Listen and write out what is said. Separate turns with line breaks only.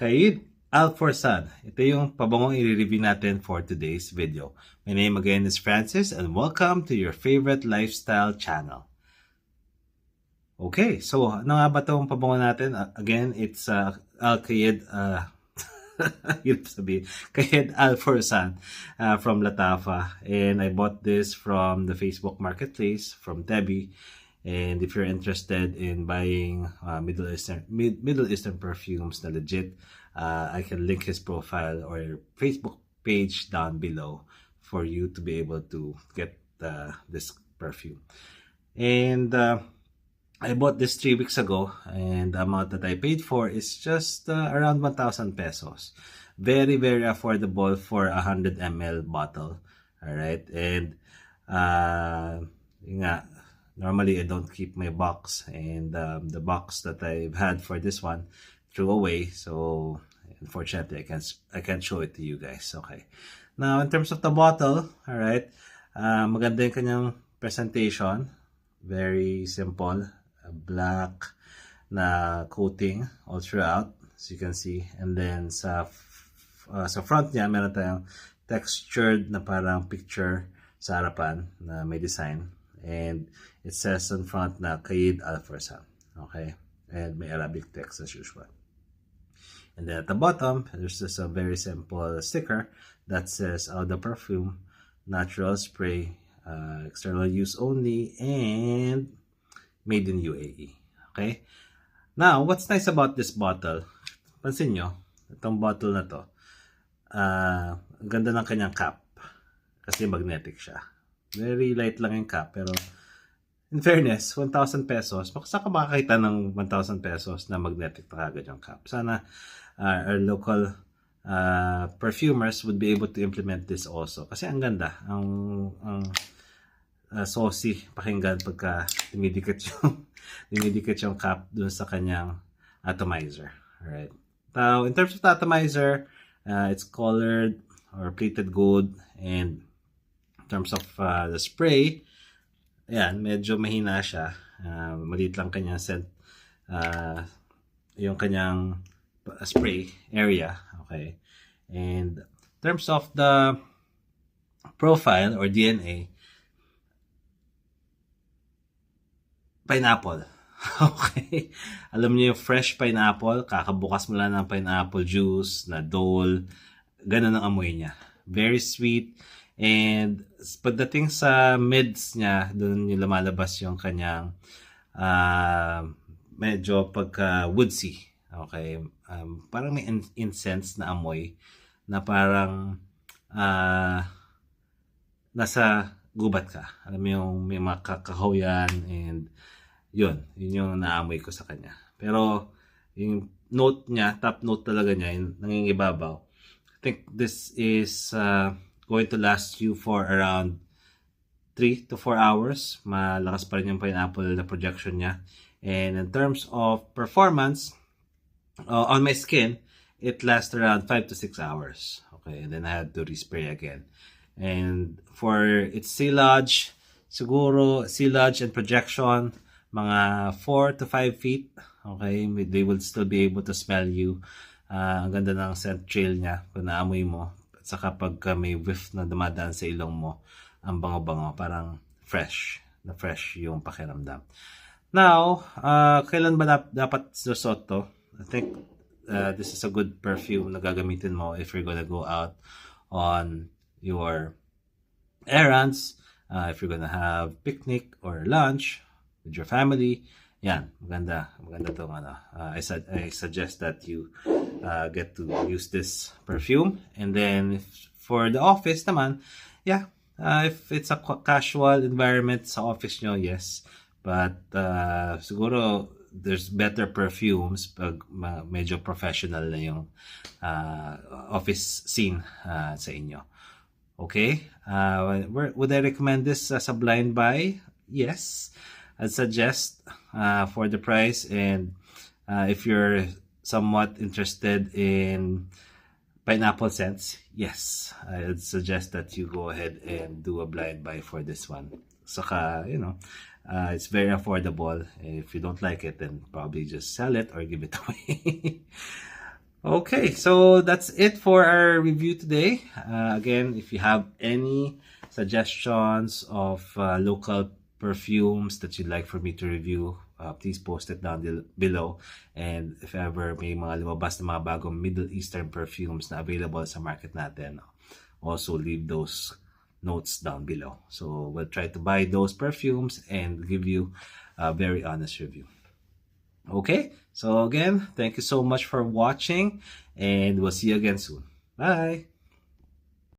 Kaid Alforsan. Ito yung pabangong i-review natin for today's video. My name again is Francis and welcome to your favorite lifestyle channel. Okay, so ano nga ba itong pabango natin? Again, it's Kaid Kaid Alforsan from Latafa, and I bought this from the Facebook Marketplace from Debbie. And if you're interested in buying Middle Eastern perfumes na legit, I can link his profile or Facebook page down below for you to be able to get this perfume. And I bought this 3 weeks ago, and the amount that I paid for is just around 1,000 pesos. Very, very affordable for a 100 ml bottle. Alright, and normally I don't keep my box, and the box that I've had for this one threw away, so unfortunately I can't show it to you guys. Okay, now in terms of the bottle, alright, maganda yung kanyang presentation. Very simple, black na coating all throughout, as you can see. And then sa front niya meron tayong textured na parang picture sa harapan na may design, and it says on front na Kaid Alforsan. Okay, and may Arabic text as usual. And then at the bottom there's just a very simple sticker that says the perfume, natural spray, external use only, and made in UAE. Okay, now what's nice about this bottle, pansin nyo itong bottle na to, ang ganda ng kanyang cap kasi magnetic siya. Very light lang yung cap, pero in fairness, 1,000 pesos, saan ka makakita ng 1,000 pesos na magnetic na kagad yung cap? Sana our local perfumers would be able to implement this also, kasi ang ganda, ang saucy pakinggan pagka dumidikit yung cap dun sa kanyang atomizer. Alright, now in terms of the atomizer, it's colored or plated gold, and in terms of the spray, ayan, medyo mahina siya. Maliit lang kanyang scent, yung kanyang spray area. Okay, and in terms of the profile or DNA, pineapple. Okay, alam niyo yung fresh pineapple, kakabukas mo lang ng pineapple juice na dole, ganun ang amoy niya. Very sweet. And pagdating sa mids niya, doon yung lumalabas yung kanyang medyo pagka woodsy. Okay, parang may incense na amoy na parang nasa gubat ka. Alam mo yung may mga kakahoyan, and yun yung naamoy ko sa kanya. Pero yung note niya, top note talaga niya, yung nangingibabaw. I think this is going to last you for around 3 to 4 hours. Malakas pa rin yung pineapple na projection niya. And in terms of performance, on my skin, it lasts around 5 to 6 hours. Okay, and then I had to respray again. And for its sealage, siguro sealage and projection, mga 4 to 5 feet. Okay, they will still be able to smell you. Ang ganda ng scent trail niya kung naamoy mo. At saka pagka may whiff na dumadaan sa ilong mo, ang bango-bango, parang fresh yung pakiramdam. Now, kailan ba dapat susot to? I think this is a good perfume na gagamitin mo if you're gonna go out on your errands, if you're gonna have picnic or lunch with your family. Yan, maganda tong I suggest that you get to use this perfume. And then for the office naman, yeah, if it's a casual environment sa office nyo, yes, but siguro there's better perfumes pag medyo professional na yung office scene sa inyo. Okay, would I recommend this as a blind buy? Yes, I'd suggest for the price, and if you're somewhat interested in pineapple scents, yes, I'd suggest that you go ahead and do a blind buy for this one. Saka, it's very affordable. If you don't like it, then probably just sell it or give it away. Okay, so that's it for our review today. Again, if you have any suggestions of local perfumes that you'd like for me to review, please post it down below. And if ever may mga lumabas na mga bagong Middle Eastern perfumes na available sa market natin, also leave those notes down below. So we'll try to buy those perfumes and give you a very honest review. Okay, so again, thank you so much for watching, and we'll see you again soon. Bye!